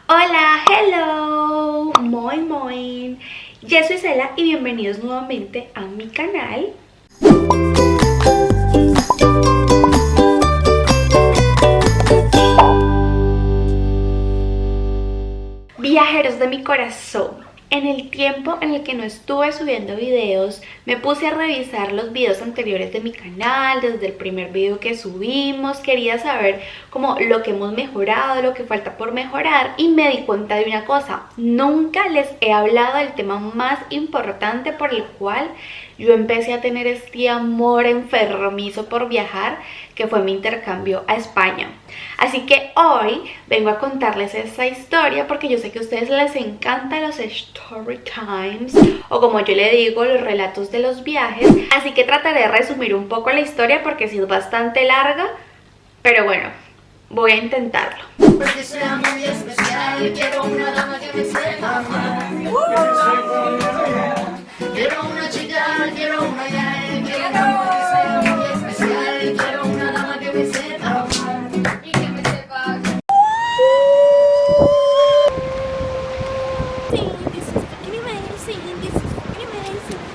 Hola, hello, moin moin. Yo soy Cela y bienvenidos nuevamente a mi canal. Viajeros de mi corazón. En el tiempo en el que no estuve subiendo videos, me puse a revisar los videos anteriores de mi canal, desde el primer video que subimos. Quería saber como lo que hemos mejorado, lo que falta por mejorar, y me di cuenta de una cosa: nunca les he hablado del tema más importante por el cual yo empecé a tener este amor enfermizo por viajar, que fue mi intercambio a España. Así que hoy vengo a contarles esta historia porque yo sé que a ustedes les encantan los story times, o como yo le digo, los relatos de los viajes. Así que trataré de resumir un poco la historia porque sí es bastante larga, pero bueno, voy a intentarlo. Porque sea muy especial, quiero una dama que me sepa amar. Quiero una chica, quiero una gal, quiero que sea muy especial, quiero una dama que me sepa amar y que me sepa.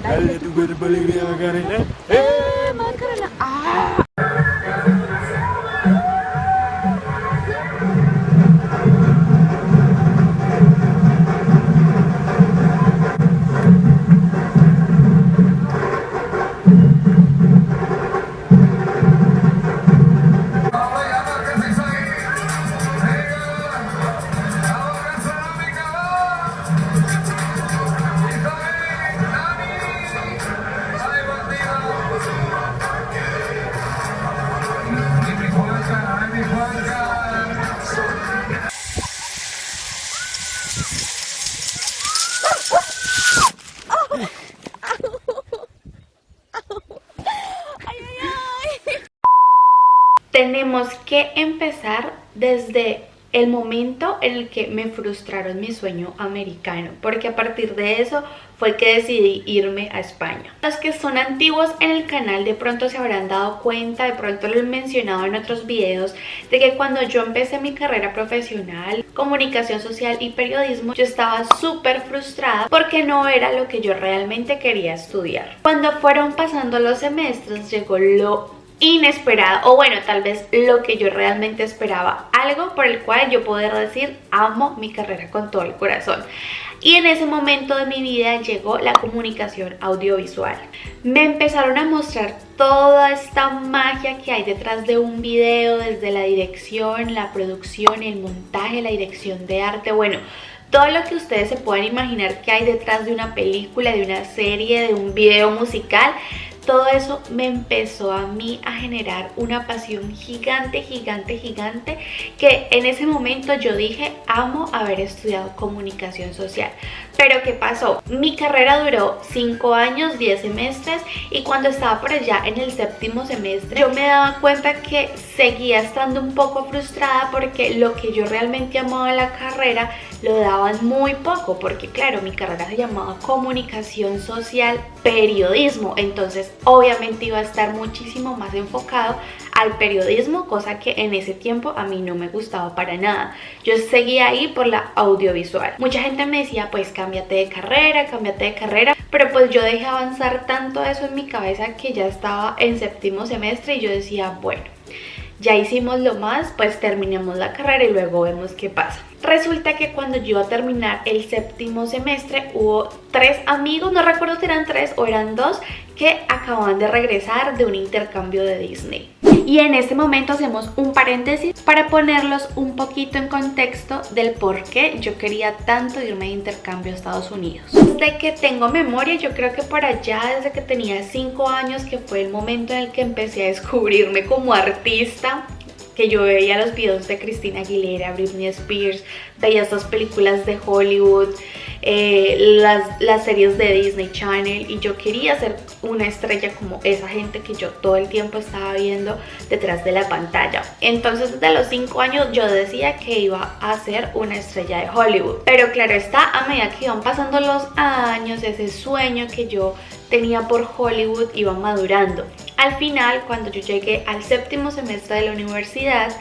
Dale tu cuerpo alegría, Macarena. Macarena. Tenemos que empezar desde el momento en el que me frustraron mi sueño americano, porque a partir de eso fue que decidí irme a España. Los que son antiguos en el canal de pronto se habrán dado cuenta, de pronto lo he mencionado en otros videos, de que cuando yo empecé mi carrera profesional, comunicación social y periodismo, yo estaba súper frustrada porque no era lo que yo realmente quería estudiar. Cuando fueron pasando los semestres llegó lo inesperado, o bueno, tal vez lo que yo realmente esperaba, algo por el cual yo poder decir amo mi carrera con todo el corazón. Y en ese momento de mi vida llegó la comunicación audiovisual. Me empezaron a mostrar toda esta magia que hay detrás de un video, desde la dirección, la producción, el montaje, la dirección de arte, bueno, todo lo que ustedes se puedan imaginar que hay detrás de una película, de una serie, de un video musical. Todo eso me empezó a mí a generar una pasión gigante, gigante, gigante, que en ese momento yo dije, amo haber estudiado comunicación social. Pero ¿qué pasó? Mi carrera duró 5 años, 10 semestres, y cuando estaba por allá en el 7º semestre, yo me daba cuenta que seguía estando un poco frustrada porque lo que yo realmente amaba en la carrera lo daban muy poco, porque claro, mi carrera se llamaba comunicación social periodismo, entonces obviamente iba a estar muchísimo más enfocado al periodismo, cosa que en ese tiempo a mí no me gustaba para nada. Yo seguía ahí por la audiovisual. Mucha gente me decía, pues cámbiate de carrera, pero pues yo dejé avanzar tanto eso en mi cabeza que ya estaba en 7º semestre y yo decía, bueno, ya hicimos lo más, pues terminemos la carrera y luego vemos qué pasa. Resulta que cuando yo iba a terminar el 7º semestre hubo 3 amigos, no recuerdo si eran 3 o eran 2, que acababan de regresar de un intercambio de Disney. Y en este momento hacemos un paréntesis para ponerlos un poquito en contexto del por qué yo quería tanto irme de intercambio a Estados Unidos. Desde que tengo memoria, yo creo que por allá, desde que tenía 5 años, que fue el momento en el que empecé a descubrirme como artista, que yo veía los videos de Christina Aguilera, Britney Spears, veía estas películas de Hollywood, las series de Disney Channel, y yo quería ser una estrella como esa gente que yo todo el tiempo estaba viendo detrás de la pantalla. Entonces desde los 5 años yo decía que iba a ser una estrella de Hollywood, pero claro está, a medida que iban pasando los años, ese sueño que yo tenía por Hollywood iba madurando. Al final, cuando yo llegué al 7º semestre de la universidad,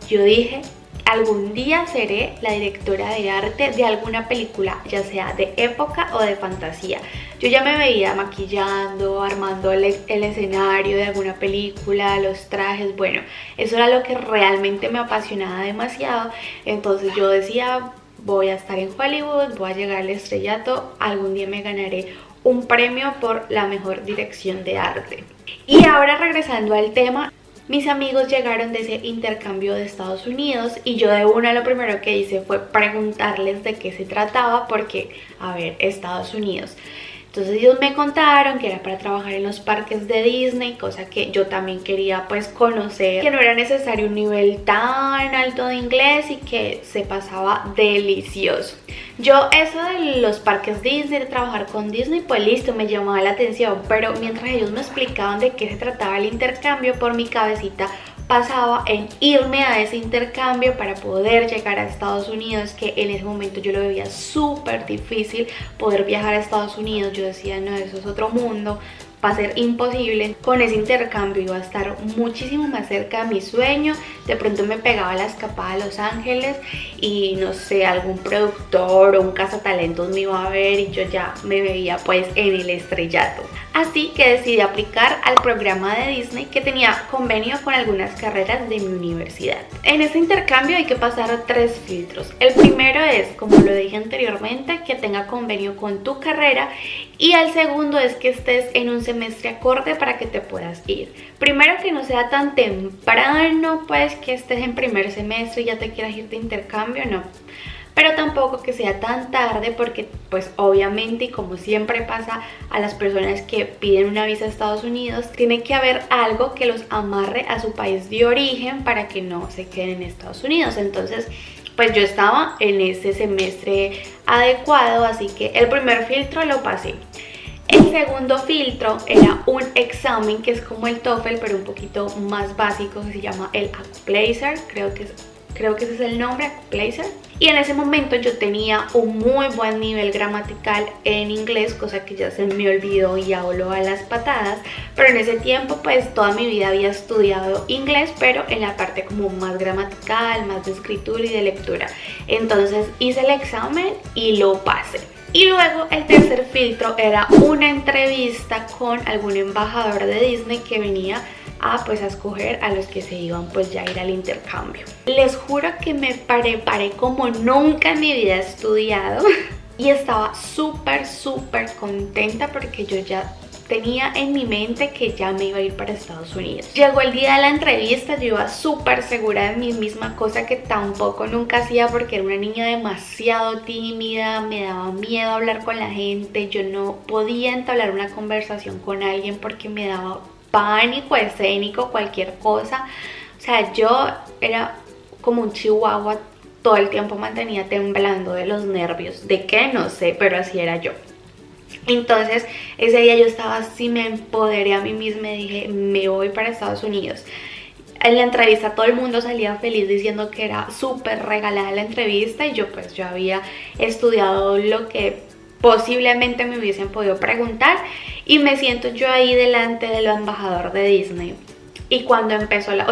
yo dije, algún día seré la directora de arte de alguna película, ya sea de época o de fantasía. Yo ya me veía maquillando, armando el escenario de alguna película, los trajes, bueno, eso era lo que realmente me apasionaba demasiado. Entonces yo decía, voy a estar en Hollywood, voy a llegar al estrellato, algún día me ganaré un premio por la mejor dirección de arte. Y ahora regresando al tema, mis amigos llegaron de ese intercambio de Estados Unidos y yo de una lo primero que hice fue preguntarles de qué se trataba porque, a ver, Estados Unidos. Entonces ellos me contaron que era para trabajar en los parques de Disney, cosa que yo también quería pues conocer, que no era necesario un nivel tan alto de inglés y que se pasaba delicioso. Yo eso de los parques Disney, de trabajar con Disney, pues listo, me llamaba la atención, pero mientras ellos me explicaban de qué se trataba el intercambio, por mi cabecita pasaba en irme a ese intercambio para poder llegar a Estados Unidos, que en ese momento yo lo veía súper difícil poder viajar a Estados Unidos. Yo decía, no, eso es otro mundo, va a ser imposible. Con ese intercambio iba a estar muchísimo más cerca de mi sueño. De pronto me pegaba la escapada a Los Ángeles y no sé, algún productor o un cazatalentos me iba a ver y yo ya me veía pues en el estrellato. Así que decidí aplicar al programa de Disney que tenía convenio con algunas carreras de mi universidad. En este intercambio hay que pasar 3 filtros. El primero es, como lo dije anteriormente, que tenga convenio con tu carrera, y el segundo es que estés en un semestre acorde para que te puedas ir. Primero, que no sea tan temprano, pues que estés en primer semestre y ya te quieras ir de intercambio, no. Pero tampoco que sea tan tarde porque pues obviamente, y como siempre pasa a las personas que piden una visa a Estados Unidos, tiene que haber algo que los amarre a su país de origen para que no se queden en Estados Unidos. Entonces pues yo estaba en ese semestre adecuado, así que el primer filtro lo pasé. El segundo filtro era un examen que es como el TOEFL, pero un poquito más básico, que se llama el Appleiser, creo que ese es el nombre, Appleiser. Y en ese momento yo tenía un muy buen nivel gramatical en inglés, cosa que ya se me olvidó y hablo a las patadas. Pero en ese tiempo pues toda mi vida había estudiado inglés, pero en la parte como más gramatical, más de escritura y de lectura. Entonces hice el examen y lo pasé. Y luego el tercer filtro era una entrevista con algún embajador de Disney que venía a escoger a los que se iban pues ya a ir al intercambio. Les juro que me preparé como nunca en mi vida he estudiado y estaba súper contenta porque yo ya tenía en mi mente que ya me iba a ir para Estados Unidos. Llegó el día de la entrevista, yo iba súper segura de mí misma, cosa que tampoco nunca hacía porque era una niña demasiado tímida, me daba miedo hablar con la gente, yo no podía entablar una conversación con alguien porque me daba pánico escénico, cualquier cosa. O sea, yo era como un chihuahua, todo el tiempo mantenía temblando de los nervios, de qué no sé, pero así era yo. Entonces ese día yo estaba así, me empoderé a mí misma y dije, me voy para Estados Unidos. En la entrevista todo el mundo salía feliz diciendo que era súper regalada la entrevista y yo había estudiado lo que posiblemente me hubiesen podido preguntar, y me siento yo ahí delante del embajador de Disney. Y cuando empezó él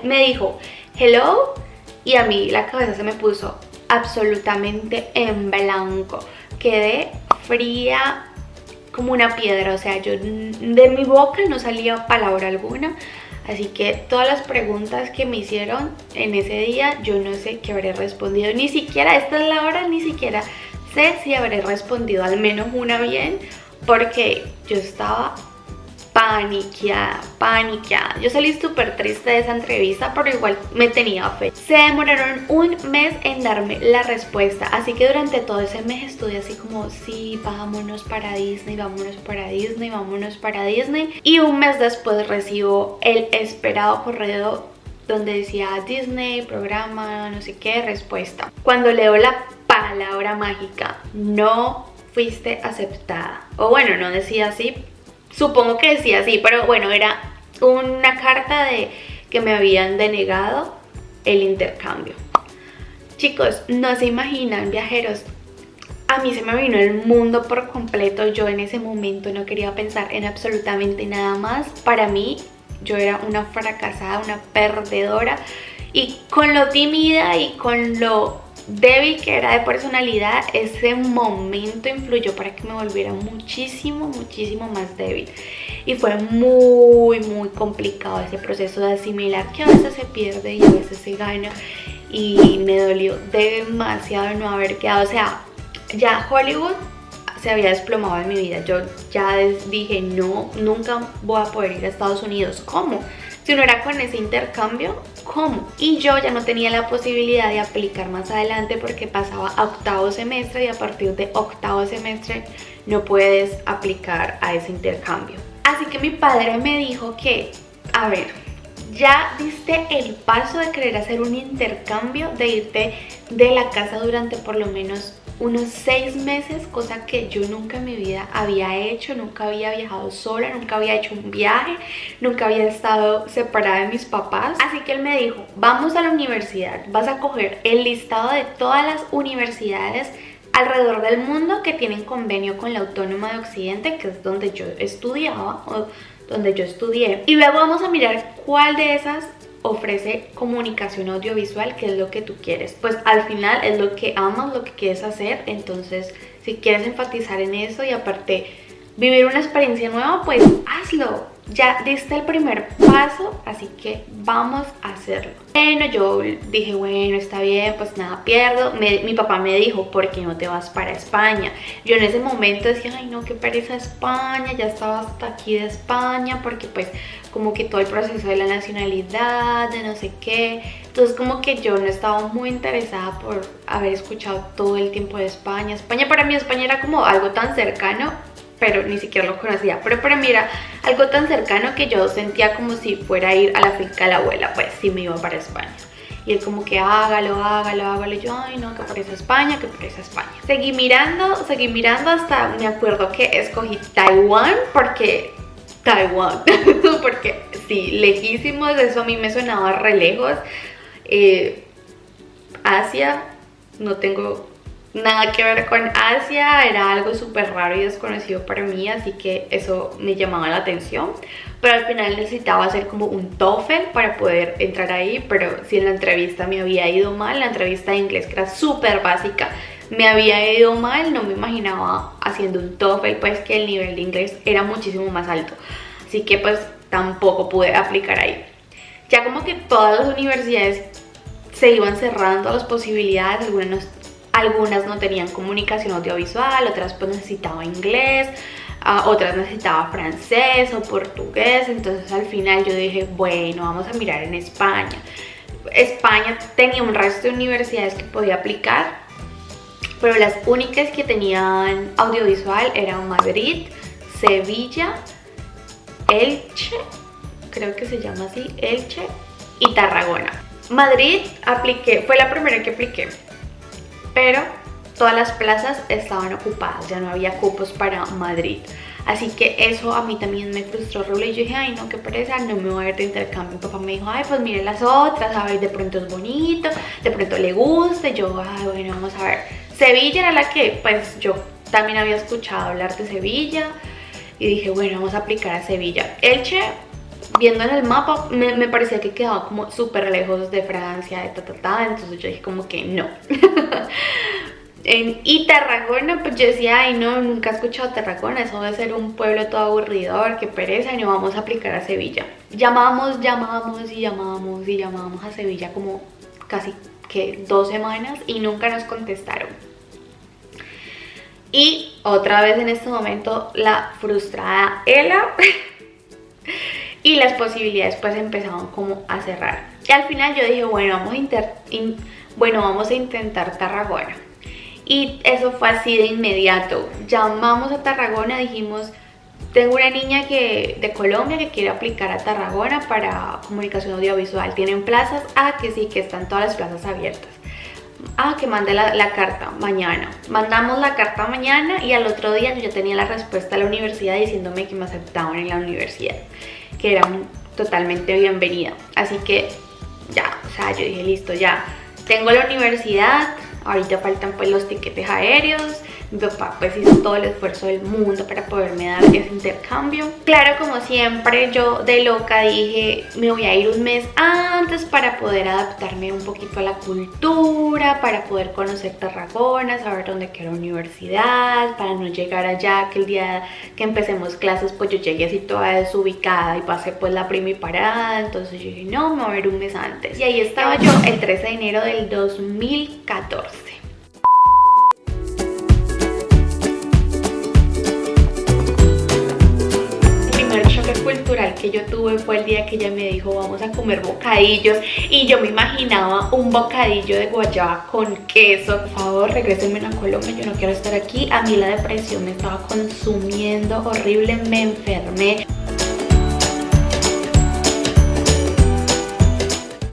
me dijo hello y a mí la cabeza se me puso absolutamente en blanco, quedé fría como una piedra, o sea, de mi boca no salía palabra alguna. Así que todas las preguntas que me hicieron en ese día, yo no sé qué habré respondido, ni siquiera, esta es la hora, ni siquiera sé si habré respondido al menos una bien, porque yo estaba paniqueada. Yo salí súper triste de esa entrevista, pero igual me tenía fe. Se demoraron un mes en darme la respuesta, así que durante todo ese mes estuve así como, sí, vámonos para Disney, vámonos para Disney, vámonos para Disney. Y un mes después recibo el esperado correo donde decía Disney, programa, no sé qué, respuesta. Cuando leo la palabra mágica, no fuiste aceptada, o bueno, no decía así, supongo que decía así, pero bueno, era una carta de que me habían denegado el intercambio. Chicos, no se imaginan, viajeros, a mí se me vino el mundo por completo. Yo en ese momento no quería pensar en absolutamente nada más. Para mí, yo era una fracasada, una perdedora. Y con lo tímida y con lo débil que era de personalidad, ese momento influyó para que me volviera muchísimo más débil. Y fue muy complicado ese proceso de asimilar que a veces se pierde y a veces se gana. Y me dolió demasiado no haber quedado, o sea, ya Hollywood se había desplomado en mi vida. Yo ya dije, no, nunca voy a poder ir a Estados Unidos. ¿Cómo? Si no era con ese intercambio, ¿cómo? Y yo ya no tenía la posibilidad de aplicar más adelante porque pasaba a octavo semestre y a partir de octavo semestre no puedes aplicar a ese intercambio. Así que mi padre me dijo que, a ver, ya diste el paso de querer hacer un intercambio, de irte de la casa durante por lo menos unos 6 meses, cosa que yo nunca en mi vida había hecho, nunca había viajado sola, nunca había hecho un viaje, nunca había estado separada de mis papás. Así que él me dijo, vamos a la universidad, vas a coger el listado de todas las universidades alrededor del mundo que tienen convenio con la Autónoma de Occidente, que es donde yo estudiaba o donde yo estudié, y luego vamos a mirar cuál de esas ofrece comunicación audiovisual, que es lo que tú quieres. Pues al final es lo que amas, lo que quieres hacer. Entonces si quieres enfatizar en eso y aparte vivir una experiencia nueva, pues hazlo. Ya diste el primer paso, así que vamos a hacerlo. Bueno, yo dije, bueno, está bien, pues nada pierdo. Mi papá me dijo, ¿por qué no te vas para España? Yo en ese momento decía, ay no, qué pereza España, ya estaba hasta aquí de España, porque pues como que todo el proceso de la nacionalidad, de no sé qué. Entonces como que yo no estaba muy interesada por haber escuchado todo el tiempo de España. España, para mí España era como algo tan cercano, pero ni siquiera lo conocía. Pero para mí era algo tan cercano que yo sentía como si fuera a ir a la finca de la abuela, pues si me iba para España. Y él como que hágalo. Y yo, ay no, que parece España, que parece España. Seguí mirando hasta me acuerdo que escogí Taiwán, porque sí, lejísimos, eso a mí me sonaba re lejos. Asia, no tengo nada que ver con Asia, era algo súper raro y desconocido para mí, así que eso me llamaba la atención. Pero al final necesitaba hacer como un TOEFL para poder entrar ahí, pero si en la entrevista me había ido mal, la entrevista de inglés que era súper básica, me había ido mal, no me imaginaba haciendo un TOEFL, pues que el nivel de inglés era muchísimo más alto. Así que pues tampoco pude aplicar ahí. Ya como que todas las universidades se iban cerrando las posibilidades, algunas no tenían comunicación audiovisual, otras pues necesitaba inglés, otras necesitaba francés o portugués. Entonces al final yo dije, bueno, vamos a mirar en España. España tenía un resto de universidades que podía aplicar, pero las únicas que tenían audiovisual eran Madrid, Sevilla, Elche, creo que se llama así, Elche y Tarragona. Madrid apliqué, fue la primera que apliqué, pero todas las plazas estaban ocupadas, ya no había cupos para Madrid. Así que eso a mí también me frustró horrible y yo dije, ay no, qué pereza, no me voy a ir de intercambio. Mi papá me dijo, ay pues mire las otras, a ver, de pronto es bonito, de pronto le gusta. Y yo, ay bueno, vamos a ver. Sevilla era la que pues yo también había escuchado hablar de Sevilla y dije, bueno, vamos a aplicar a Sevilla. Elche, viendo en el mapa, me parecía que quedaba como súper lejos de Francia, entonces yo dije como que no. Y Tarragona, pues yo decía, ay no, nunca he escuchado Tarragona, eso debe ser un pueblo todo aburridor, qué pereza, y no vamos a aplicar a Sevilla. Llamamos a Sevilla como casi que 2 semanas y nunca nos contestaron. Y otra vez en este momento la frustrada Ela y las posibilidades pues empezaban como a cerrar. Y al final yo dije, bueno, vamos a intentar Tarragona. Y eso fue así de inmediato. Llamamos a Tarragona, dijimos, tengo una niña de Colombia que quiere aplicar a Tarragona para comunicación audiovisual. ¿Tienen plazas? Ah, que sí, que están todas las plazas abiertas. Ah, que mande la carta mañana. Mandamos la carta mañana y al otro día yo ya tenía la respuesta de la universidad diciéndome que me aceptaban en la universidad, que era totalmente bienvenida. Así que ya, o sea, yo dije, listo, ya tengo la universidad. Ahorita faltan pues los tiquetes aéreos. Mi papá pues hizo todo el esfuerzo del mundo para poderme dar ese intercambio. Claro, como siempre, yo de loca dije, me voy a ir un mes antes para poder adaptarme un poquito a la cultura, para poder conocer Tarragona, saber dónde queda la universidad, para no llegar allá que el día que empecemos clases pues yo llegué así toda desubicada y pasé pues la primiparada. Entonces yo dije, no, me voy a ir un mes antes. Y ahí estaba yo el 13 de enero del 2014. Cultural que yo tuve fue el día que ella me dijo vamos a comer bocadillos, y yo me imaginaba un bocadillo de guayaba con queso. Por favor, regrésenme a Colombia, yo no quiero estar aquí. A mí la depresión me estaba consumiendo horrible, me enfermé.